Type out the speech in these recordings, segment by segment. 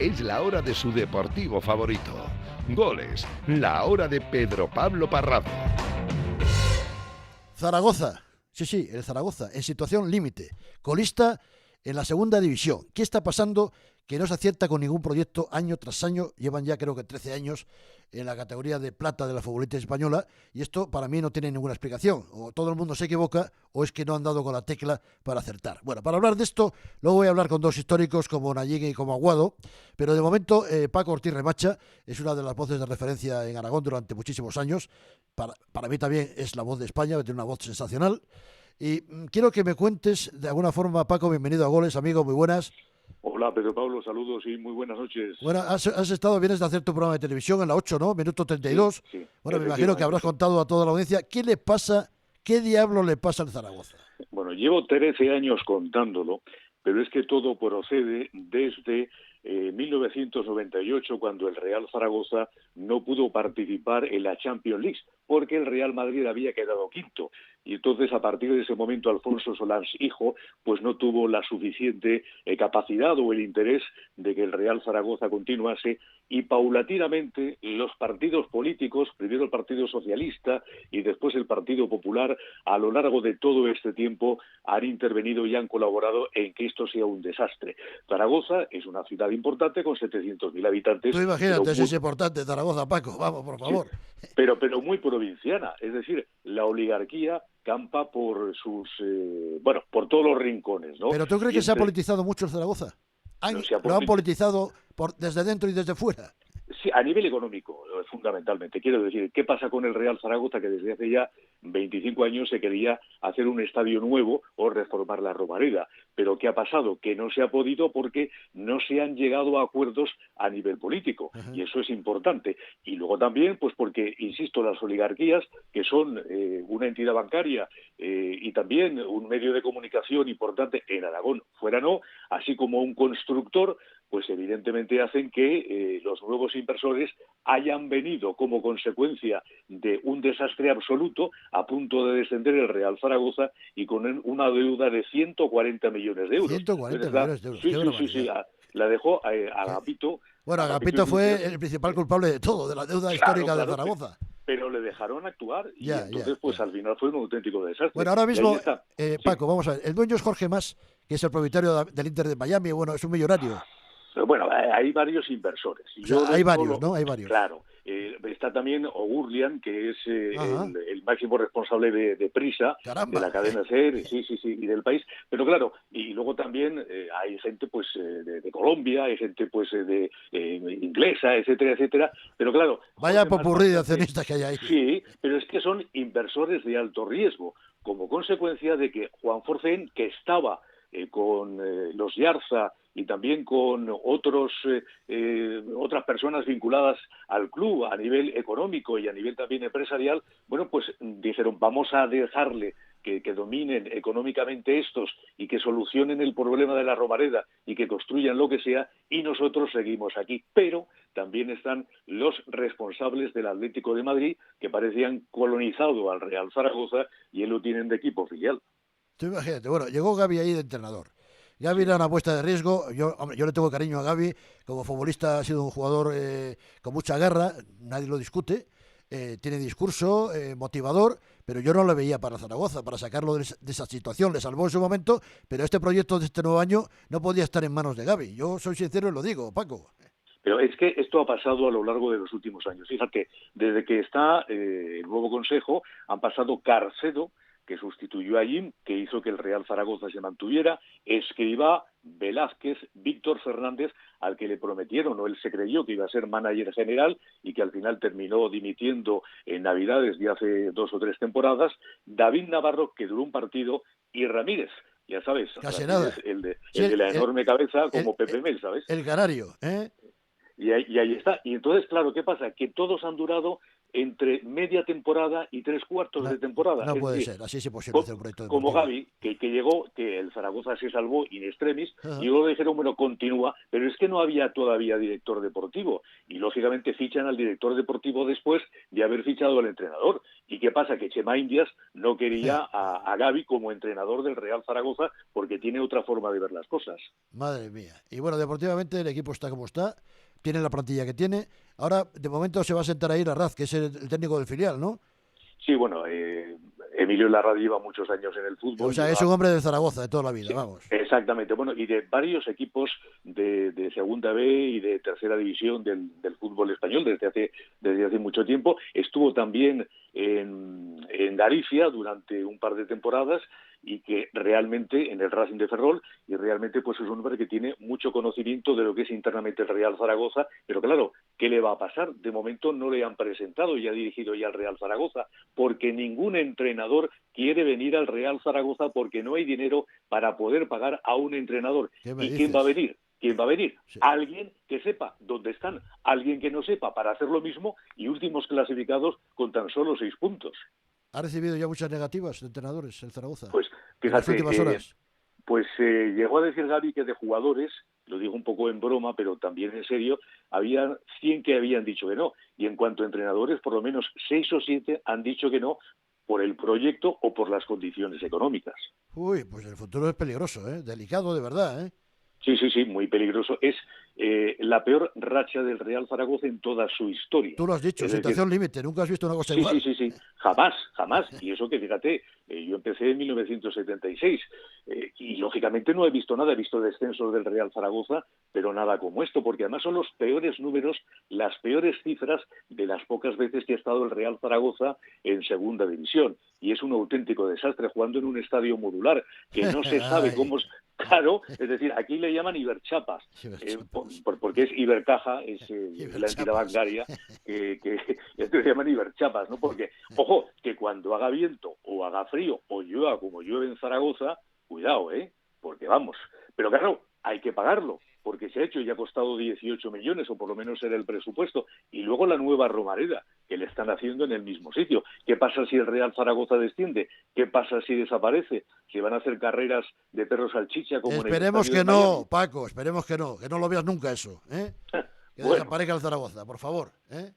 Es la hora de su deportivo favorito. Goles, la hora de Pedro Pablo Parrado. Zaragoza, sí, el Zaragoza, en situación límite, colista en la segunda división. ¿Qué está pasando? Que no se acierta con ningún proyecto año tras año, llevan ya creo que 13 años en la categoría de plata de la futbolista española, y esto para mí no tiene ninguna explicación, o todo el mundo se equivoca o es que no han dado con la tecla para acertar. Bueno, para hablar de esto, luego voy a hablar con dos históricos como Nalligue y como Aguado, pero de momento Paco Ortiz Remacha es una de las voces de referencia en Aragón durante muchísimos años, para mí también es la voz de España, tiene una voz sensacional, y quiero que me cuentes de alguna forma, Paco, bienvenido a Goles, amigo, muy buenas. Hola, Pedro Pablo, saludos y muy buenas noches. Bueno, vienes de hacer tu programa de televisión en la 8, ¿no? Minuto 32. Sí, Bueno, me imagino que habrás contado a toda la audiencia. ¿Qué le pasa, qué diablo le pasa al Zaragoza? Bueno, llevo 13 años contándolo, pero es que todo procede desde 1998, cuando el Real Zaragoza no pudo participar en la Champions League, porque el Real Madrid había quedado quinto. Y entonces, a partir de ese momento, Alfonso Solans, hijo, pues no tuvo la suficiente capacidad o el interés de que el Real Zaragoza continuase, y paulatinamente los partidos políticos, primero el Partido Socialista y después el Partido Popular, a lo largo de todo este tiempo han intervenido y han colaborado en que esto sea un desastre. Zaragoza es una ciudad importante con 700.000 habitantes. Tú imagínate si es importante Zaragoza, Paco, vamos, por favor. Sí, pero muy provinciana, es decir, la oligarquía campa por sus, por todos los rincones, ¿no? ¿Pero tú crees que se ha politizado mucho el Zaragoza? ¿Lo han politizado desde dentro y desde fuera? Sí, a nivel económico, fundamentalmente. Quiero decir, ¿qué pasa con el Real Zaragoza, que desde hace ya 25 años se quería hacer un estadio nuevo o reformar la Romareda? Pero ¿qué ha pasado? Que no se ha podido porque no se han llegado a acuerdos a nivel político. Uh-huh. Y eso es importante. Y luego también, pues porque, insisto, las oligarquías, que son una entidad bancaria y también un medio de comunicación importante en Aragón, fuera no, así como un constructor, pues evidentemente hacen que los nuevos inversores hayan venido como consecuencia de un desastre absoluto, a punto de descender el Real Zaragoza y con una deuda de 140 millones de euros. 140 millones de euros. Sí. La dejó a Agapito. Bueno, Agapito fue el principal culpable de todo, de la deuda histórica de Zaragoza. Pero le dejaron actuar y entonces al final fue un auténtico desastre. Bueno, ahora mismo, Paco, vamos a ver, el dueño es Jorge Mas, que es el propietario del Inter de Miami, bueno, es un millonario. Bueno, hay varios inversores. Hay varios, ¿no? Hay varios. Claro. Está también Ogurlian, que es el máximo responsable de Prisa, ¡caramba!, de la cadena SER, sí, y del país. Pero claro, y luego también hay gente pues de Colombia, hay gente pues de inglesa, etcétera. Pero claro... Vaya popurrí de accionistas que hay ahí. Sí, pero es que son inversores de alto riesgo, como consecuencia de que Juan Forcén, que estaba con los Yarza y también con otras personas vinculadas al club a nivel económico y a nivel también empresarial, bueno, pues dijeron, vamos a dejarle que dominen económicamente estos y que solucionen el problema de la Romareda y que construyan lo que sea, y nosotros seguimos aquí. Pero también están los responsables del Atlético de Madrid, que parecían colonizado al Real Zaragoza y él lo tienen de equipo filial. Tú imagínate, bueno, llegó Gavi ahí de entrenador. Gavi era una apuesta de riesgo. Yo le tengo cariño a Gavi. Como futbolista ha sido un jugador con mucha garra, nadie lo discute. Tiene discurso, motivador, pero yo no lo veía para Zaragoza, para sacarlo de esa situación. Le salvó en su momento, pero este proyecto de este nuevo año no podía estar en manos de Gavi. Yo soy sincero y lo digo, Paco. Pero es que esto ha pasado a lo largo de los últimos años. Fíjate, desde que está el nuevo consejo, han pasado Carcedo, que sustituyó a Jim, que hizo que el Real Zaragoza se mantuviera, Escribá, Velázquez, Víctor Fernández, al que le prometieron, o él se creyó que iba a ser manager general y que al final terminó dimitiendo en Navidades de hace 2 o 3 temporadas, David Navarro, que duró un partido, y Ramírez, ya sabes, casi nada. El de la enorme cabeza, como Pepe Mel, ¿sabes? El canario, ¿eh? Y ahí está. Y entonces, claro, ¿qué pasa? Que todos han durado entre media temporada y 3/4 de temporada. No Es puede decir, ser, así es imposible hacer un proyecto como deportivo. Gavi, que llegó, que el Zaragoza se salvó in extremis, Ajá. y luego dijeron, bueno, continúa, pero es que no había todavía director deportivo, y lógicamente fichan al director deportivo después de haber fichado al entrenador. ¿Y qué pasa? Que Chema Indias no quería a Gavi como entrenador del Real Zaragoza porque tiene otra forma de ver las cosas. Madre mía. Y bueno, deportivamente el equipo está como está, tiene la plantilla que tiene. Ahora, de momento, se va a sentar ahí Larraz, que es el técnico del filial, ¿no? Sí, bueno, Emilio Larraz lleva muchos años en el fútbol. O sea, es un hombre de Zaragoza de toda la vida, Sí, vamos. exactamente, bueno, y de varios equipos de Segunda B y de Tercera División del fútbol español desde hace mucho tiempo. Estuvo también en Galicia durante un par de temporadas y que realmente en el Racing de Ferrol, y realmente pues es un hombre que tiene mucho conocimiento de lo que es internamente el Real Zaragoza, pero claro, ¿qué le va a pasar? De momento no le han presentado y ha dirigido ya al Real Zaragoza, porque ningún entrenador quiere venir al Real Zaragoza porque no hay dinero para poder pagar a un entrenador. ¿Qué me ¿Y dices? quién va a venir? ¿Quién va a venir? Sí. Alguien que sepa dónde están, alguien que no sepa para hacer lo mismo, y últimos clasificados con tan solo 6 puntos. ¿Ha recibido ya muchas negativas de entrenadores el Zaragoza? Pues en las fíjate, últimas horas. pues llegó a decir Gavi que de jugadores, lo digo un poco en broma, pero también en serio, había 100 que habían dicho que no. Y en cuanto a entrenadores, por lo menos 6 o 7 han dicho que no por el proyecto o por las condiciones económicas. Uy, pues el futuro es peligroso, ¿eh? Delicado de verdad, ¿eh? Sí, muy peligroso. Es la peor racha del Real Zaragoza en toda su historia. Tú lo has dicho, Es decir, situación límite, nunca has visto una cosa igual. Sí. Jamás. Y eso que, fíjate, yo empecé en 1976 y lógicamente no he visto nada, he visto descensos del Real Zaragoza, pero nada como esto, porque además son los peores números, las peores cifras de las pocas veces que ha estado el Real Zaragoza en segunda división. Y es un auténtico desastre jugando en un estadio modular que no se sabe cómo es. Claro, es decir, aquí le llaman Iberchapas, porque es Ibercaja, es la entidad bancaria que le llaman Iberchapas, ¿no? Porque, ojo, que cuando haga viento o haga frío o llueva como llueve en Zaragoza, cuidado, porque vamos. Pero claro, hay que pagarlo, porque se ha hecho y ha costado 18 millones, o por lo menos era el presupuesto. Y luego la nueva Romareda, que le están haciendo en el mismo sitio. ¿Qué pasa si el Real Zaragoza desciende? ¿Qué pasa si desaparece? ¿Se van a hacer carreras de perros salchicha como Esperemos en el que estadio de no, Miami? Paco, esperemos que no lo veas nunca eso, ¿eh? Que Bueno. desaparezca el Zaragoza, por favor, ¿eh?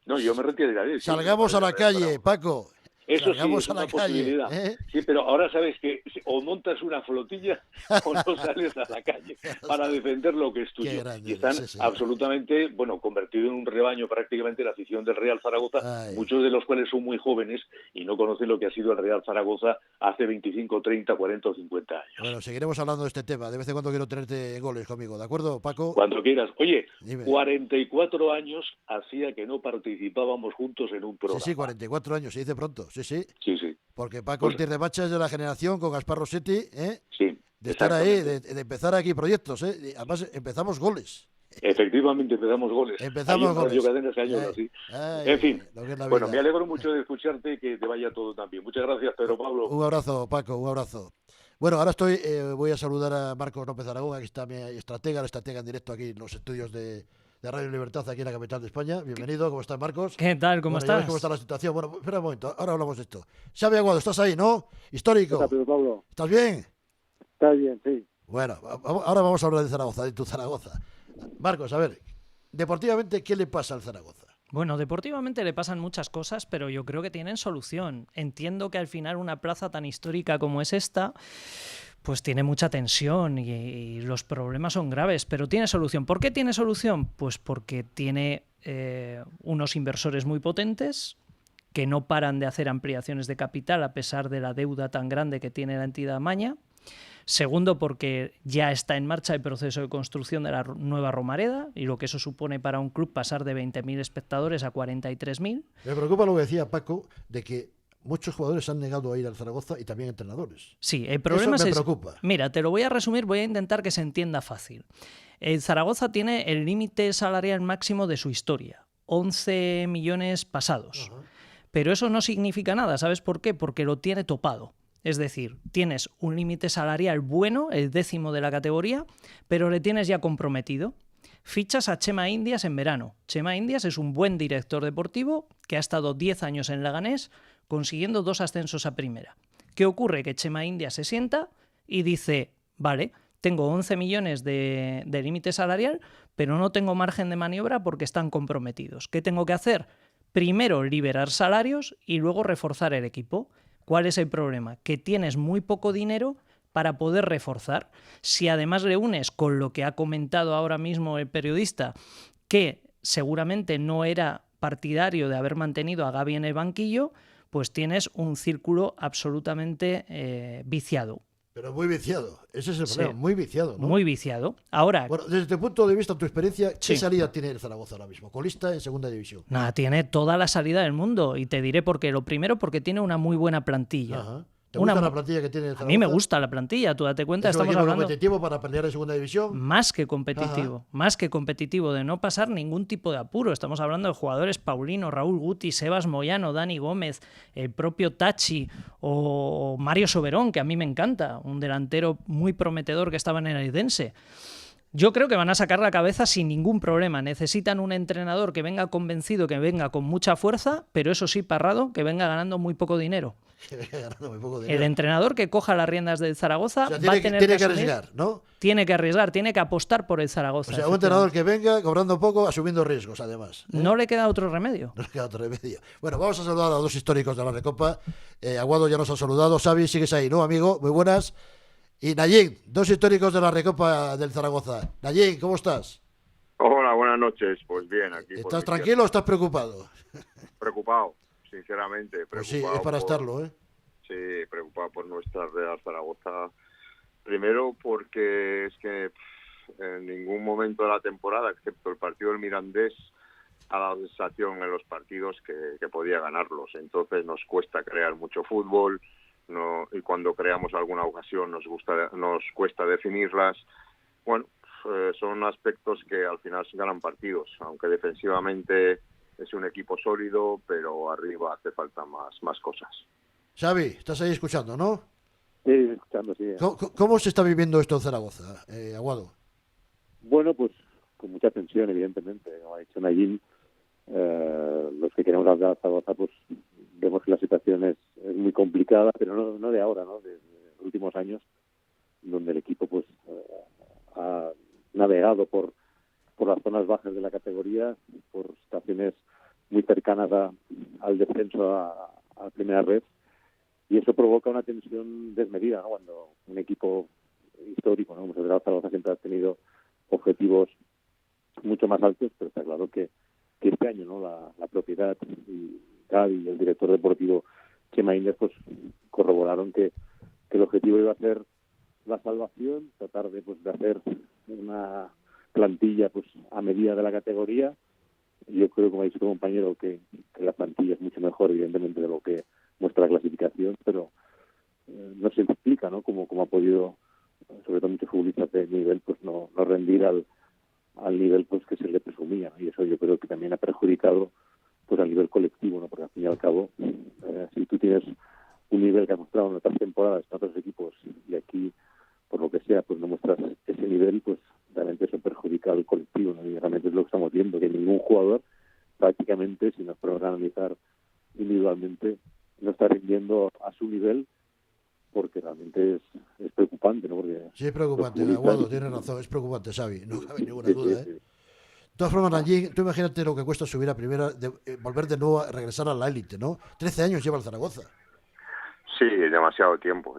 No, yo me retiraré. Sí, Salgamos a la calle, Paco. Eso sí, Salgamos es a una la calle, posibilidad. ¿eh? Sí, pero ahora sabes que o montas una flotilla o no sales a la calle para defender lo que es Qué tuyo. grande Y están eres, sí. absolutamente, bueno, convertido en un rebaño prácticamente la afición del Real Zaragoza, Ay. muchos de los cuales son muy jóvenes y no conocen lo que ha sido el Real Zaragoza hace 25, 30, 40 o 50 años. Bueno, seguiremos hablando de este tema. De vez en cuando quiero tenerte en goles conmigo, ¿de acuerdo, Paco? Cuando quieras. Oye, Dime. 44 años hacía que no participábamos juntos en un programa. Sí, 44 años, se dice pronto, sí. Sí. Porque Paco Pues- Ortiz de Bacha es de la generación con Gaspar Rossetti, ¿eh? Sí, De estar ahí, exactamente. de empezar aquí proyectos, ¿eh? Y además empezamos goles. Efectivamente, empezamos goles. Empezamos Ahí en Radio goles. Cadenas años Ay, así. ay, En fin, lo que es la bueno, vida. me alegro mucho de escucharte y que te vaya todo tan bien. Muchas gracias, Pedro Pablo. Un abrazo, Paco, un abrazo. Bueno, ahora voy a saludar a Marcos López Aragón, aquí está mi estratega, el estratega en directo aquí en los estudios de Radio Libertad, aquí en la capital de España. Bienvenido, ¿cómo estás, Marcos? ¿Qué tal? ¿Cómo Bueno, ya ves estás? ¿Cómo está la situación? Bueno, espera un momento, ahora hablamos de esto. Xavi Aguado, ¿estás ahí, no? Histórico. Hola, Pedro Pablo. ¿Estás bien? Está bien, sí. Bueno, ahora vamos a hablar de Zaragoza, de tu Zaragoza. Marcos, a ver, deportivamente, ¿qué le pasa al Zaragoza? Bueno, deportivamente le pasan muchas cosas, pero yo creo que tienen solución. Entiendo que al final una plaza tan histórica como es esta, pues tiene mucha tensión y los problemas son graves, pero tiene solución. ¿Por qué tiene solución? Pues porque tiene unos inversores muy potentes que no paran de hacer ampliaciones de capital a pesar de la deuda tan grande que tiene la entidad maña. Segundo, porque ya está en marcha el proceso de construcción de la nueva Romareda y lo que eso supone para un club pasar de 20.000 espectadores a 43.000. Me preocupa lo que decía Paco, de que muchos jugadores han negado a ir al Zaragoza y también entrenadores. Sí, el problema Eso me es... preocupa. Mira, te lo voy a resumir, voy a intentar que se entienda fácil. El Zaragoza tiene el límite salarial máximo de su historia, 11 millones pasados. Ajá. Pero eso no significa nada, ¿sabes por qué? Porque lo tiene topado. Es decir, tienes un límite salarial bueno, el 10º de la categoría, pero le tienes ya comprometido. Fichas a Chema Indias en verano. Chema Indias es un buen director deportivo que ha estado 10 años en Leganés consiguiendo 2 ascensos a primera. ¿Qué ocurre? Que Chema Indias se sienta y dice, vale, tengo 11 millones de límite salarial, pero no tengo margen de maniobra porque están comprometidos. ¿Qué tengo que hacer? Primero liberar salarios y luego reforzar el equipo. ¿Cuál es el problema? Que tienes muy poco dinero para poder reforzar. Si además le unes con lo que ha comentado ahora mismo el periodista, que seguramente no era partidario de haber mantenido a Gavi en el banquillo, pues tienes un círculo absolutamente viciado. Pero muy viciado, ese es el problema, Sí. muy viciado, ¿no? Muy viciado. Ahora, Bueno, desde tu punto de vista, tu experiencia, ¿qué Sí. salida tiene el Zaragoza ahora mismo? Colista en segunda división. nada, tiene toda la salida del mundo y te diré por qué. Lo primero, porque tiene una muy buena plantilla. Ajá. ¿Te Una gusta mu- la plantilla que tiene el A Zaragoza? mí me gusta la plantilla, tú date cuenta, ¿Es un estamos equipo hablando competitivo para pelear en segunda división? más que competitivo, de no pasar ningún tipo de apuro. Estamos hablando de jugadores Paulino, Raúl Guti, Sebas Moyano, Dani Gómez, el propio Tachi o Mario Soberón, que a mí me encanta, un delantero muy prometedor que estaba en el Aidense. Yo creo que van a sacar la cabeza sin ningún problema. Necesitan un entrenador que venga convencido, que venga con mucha fuerza, pero eso sí, Parrado, que venga ganando muy poco dinero. Que venga ganando muy poco El dinero. entrenador que coja las riendas del Zaragoza O sea, va tiene a tener tiene que asumir- arriesgar, ¿no? Tiene que arriesgar, tiene que apostar por el Zaragoza. O sea, un entrenador que venga cobrando poco, asumiendo riesgos, además. ¿eh? No le queda otro remedio. No le queda otro remedio. Bueno, vamos a saludar a 2 históricos de la Recopa. Aguado ya nos ha saludado. Xavi, sigues ahí, ¿no, amigo? Muy buenas. Y Nayín, 2 históricos de la Recopa del Zaragoza. Nayín, ¿cómo estás? Hola, buenas noches. Pues bien, aquí. por ¿Estás mi tranquilo o estás preocupado? tierra. Preocupado, sinceramente. Pues sí, Preocupado es para por- estarlo, ¿eh? Sí, preocupado por nuestra Real Zaragoza. Primero porque es que en ningún momento de la temporada, excepto el partido del Mirandés, ha dado sensación en los partidos que podía ganarlos. Entonces nos cuesta crear mucho fútbol, y cuando creamos alguna ocasión nos cuesta definirlas. Bueno, son aspectos que al final se ganan partidos, aunque defensivamente es un equipo sólido, pero arriba hace falta más cosas. Xavi, estás ahí escuchando, ¿no? Sí, escuchando, sí. ¿Cómo se está viviendo esto en Zaragoza, Aguado? Bueno, pues con mucha tensión, evidentemente. Como ha dicho Nayín, los que queremos hablar de Zaragoza, pues vemos que la situación es muy complicada, pero no de ahora, ¿no? De los últimos años, donde el equipo pues ha navegado por las zonas bajas de la categoría, por situaciones muy cercanas al descenso a primera red, y eso provoca una tensión desmedida, ¿no? Cuando un equipo histórico, ¿no? Como el Real Zaragoza, siempre ha tenido objetivos mucho más altos, pero está claro que este año, ¿no? La propiedad y Gavi y el director deportivo Chema Indias pues corroboraron que el objetivo iba a ser la salvación, tratar de hacer una plantilla pues a medida de la categoría. Yo creo, como ha dicho tu compañero, que la plantilla es mucho mejor, evidentemente, de lo que muestra la clasificación, pero no se explica, ¿no? Cómo ha podido, sobre todo muchos futbolistas de nivel, pues no rendir al nivel pues que se le presumía, ¿no? Y eso yo creo que también ha perjudicado pues al nivel colectivo, ¿no? Porque al fin y al cabo, si tú tienes un nivel que has mostrado en otras temporadas en otros equipos y aquí, por lo que sea, pues no muestras ese nivel, pues realmente eso perjudica al colectivo, ¿no? Y realmente es lo que estamos viendo, que ningún jugador prácticamente, si nos podemos analizar individualmente, no está rindiendo a su nivel, porque realmente es preocupante, ¿no? Porque Sí, es preocupante, los futbolistas- Aguado, tienes razón, es preocupante, Xavi, no cabe ninguna Sí, duda, sí, ¿eh? sí. De todas formas, Nayín, tú imagínate lo que cuesta subir a primera, volver de nuevo a regresar a la élite, ¿no? 13 años lleva el Zaragoza. Sí, demasiado tiempo,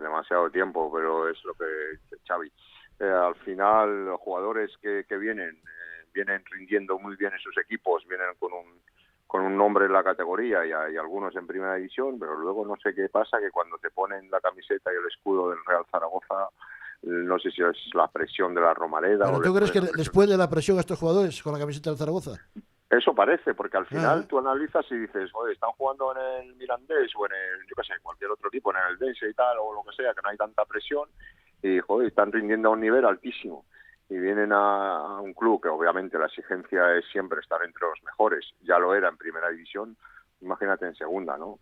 pero es lo que dice Xavi. Al final, los jugadores que vienen rindiendo muy bien en sus equipos, vienen con un nombre en la categoría y algunos en primera división, pero luego no sé qué pasa, que cuando te ponen la camiseta y el escudo del Real Zaragoza, no sé si es la presión de la Romareda. ¿Pero o tú crees que la presión. después de la presión a estos jugadores con la camiseta del Zaragoza? Eso parece, porque al final Ajá. tú analizas y dices, oye, están jugando en el Mirandés o en el, yo qué sé, cualquier otro equipo, en el Dense y tal, o lo que sea, que no hay tanta presión, y joder, están rindiendo a un nivel altísimo. Y vienen a un club que obviamente la exigencia es siempre estar entre los mejores, ya lo era en primera división, imagínate en segunda, ¿no?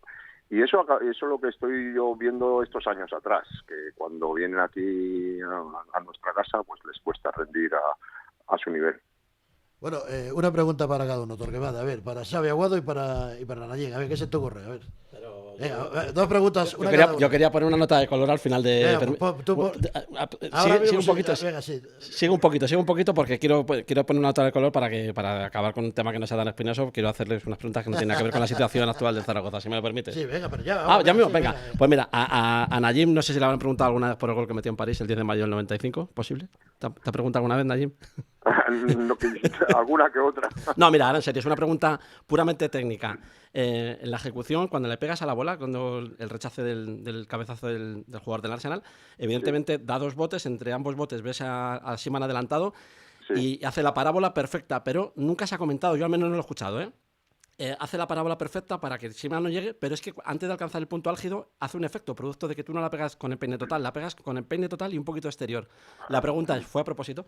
Y eso es lo que estoy yo viendo estos años atrás, que cuando vienen aquí a nuestra casa, pues les cuesta rendir a su nivel. Bueno, una pregunta para cada uno, Torquemada. A ver, para Xavi Aguado y para Nayín. A ver, ¿qué se te ocurre? A ver. Venga, dos preguntas. Yo quería poner una nota de color al final de... Sigue un poquito porque quiero poner una nota de color para acabar con un tema que no sea tan espinoso. Quiero hacerles unas preguntas que no tienen nada que ver con la situación actual del Zaragoza, si me lo permite. Sí, venga, pero ya. Ya mismo, venga. Pues mira, a Nayim, no sé si le habrán preguntado alguna vez por el gol que metió en París el 10 de mayo del 95, ¿posible? ¿Te ha preguntado alguna vez, Nayim? Alguna que otra. No, mira, ahora en serio, es una pregunta puramente técnica. En la ejecución, cuando le pegas a la bola, cuando el rechace del cabezazo del jugador del Arsenal, evidentemente da dos botes, entre ambos botes ves a Seaman adelantado y hace la parábola perfecta, pero nunca se ha comentado, yo al menos no lo he escuchado, hace la parábola perfecta para que Seaman no llegue, pero es que antes de alcanzar el punto álgido hace un efecto, producto de que tú no la pegas con el peine total, la pegas con el peine total y un poquito exterior. La pregunta es, ¿fue a propósito?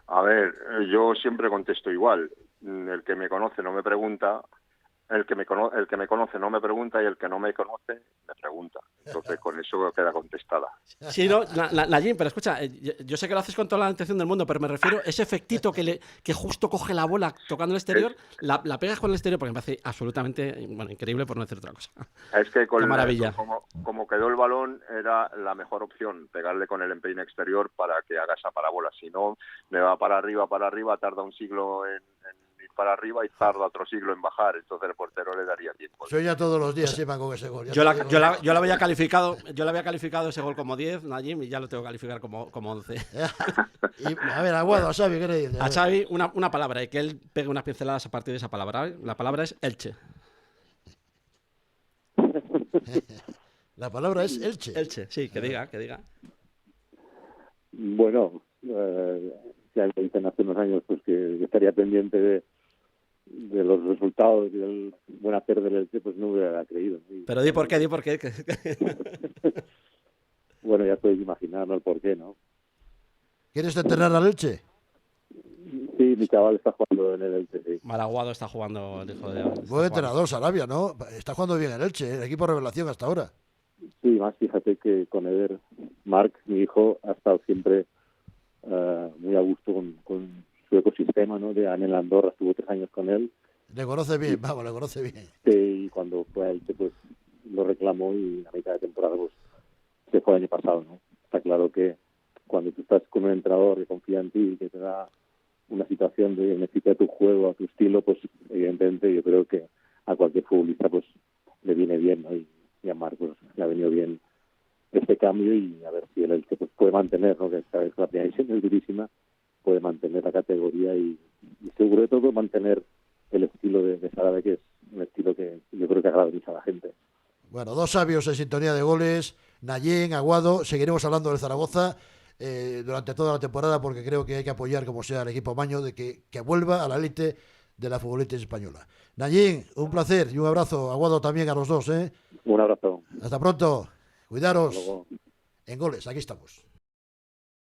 A ver, yo siempre contesto igual. El que me conoce no me pregunta, el que me conoce no me pregunta y el que no me conoce me pregunta. Entonces con eso queda contestada. Sí, no, Nayim, pero escucha, yo sé que lo haces con toda la intención del mundo, pero me refiero a ese efectito que justo coge la bola tocando el exterior, la pegas con el exterior porque me parece absolutamente increíble, por no decir otra cosa. Es que Qué maravilla. Como quedó el balón, era la mejor opción, pegarle con el empeine exterior para que haga esa parábola. Si no, me va para arriba, tarda un siglo en ir para arriba y tarda otro siglo en bajar. Entonces el portero le daría tiempo. Sueña todos los días, Seaman, con ese gol. Yo lo había calificado ese gol como 10, Nayim, y ya lo tengo que calificar como 11. A ver, Aguado, a Xavi, ¿qué le dices? A Xavi, una palabra, y que él pegue unas pinceladas a partir de esa palabra. La palabra es Elche. La palabra es Elche. Elche, sí, que diga. Bueno, ya le dicen hace unos años pues que estaría pendiente de los resultados y del buen hacer del Elche, pues no hubiera creído. Pero di por qué. Bueno, ya puedes imaginar, ¿no? El por qué, ¿no? ¿Quieres enterrar al Elche? Sí, mi chaval está jugando en el Elche, sí. Malaguado está jugando el hijo de... Buen entrenador, Sarabia, ¿no? Está jugando bien el Elche, el equipo revelación hasta ahora. Sí, más fíjate que con Eder, Marc, mi hijo, ha estado siempre muy a gusto con su ecosistema, ¿no? En el Andorra estuvo 3 años con él. Le conoce bien, le conoce bien. Y cuando fue a Elche, pues lo reclamó y a mitad de temporada pues se fue el año pasado, ¿no? Está claro que cuando tú estás con un entrenador que confía en ti y que te da una situación de beneficio a tu juego, a tu estilo, pues evidentemente yo creo que a cualquier futbolista pues le viene bien, ¿no? Y a Marcos le ha venido bien este cambio y a ver si el Elche pues puede mantener, ¿no? Que esta vez la primera división es durísima, puede mantener la categoría y sobre todo mantener el estilo de Sarabia, que es un estilo que yo creo que agrada mucho a la gente. Bueno, dos sabios en sintonía de goles, Nayín, Aguado. Seguiremos hablando del Zaragoza durante toda la temporada porque creo que hay que apoyar como sea al equipo maño de que vuelva a la élite de la futbolística española. Nayín, un placer y un abrazo. Aguado también a los dos, ¿eh? Un abrazo. Hasta pronto. Cuidaros. Hasta luego. En Goles, aquí estamos.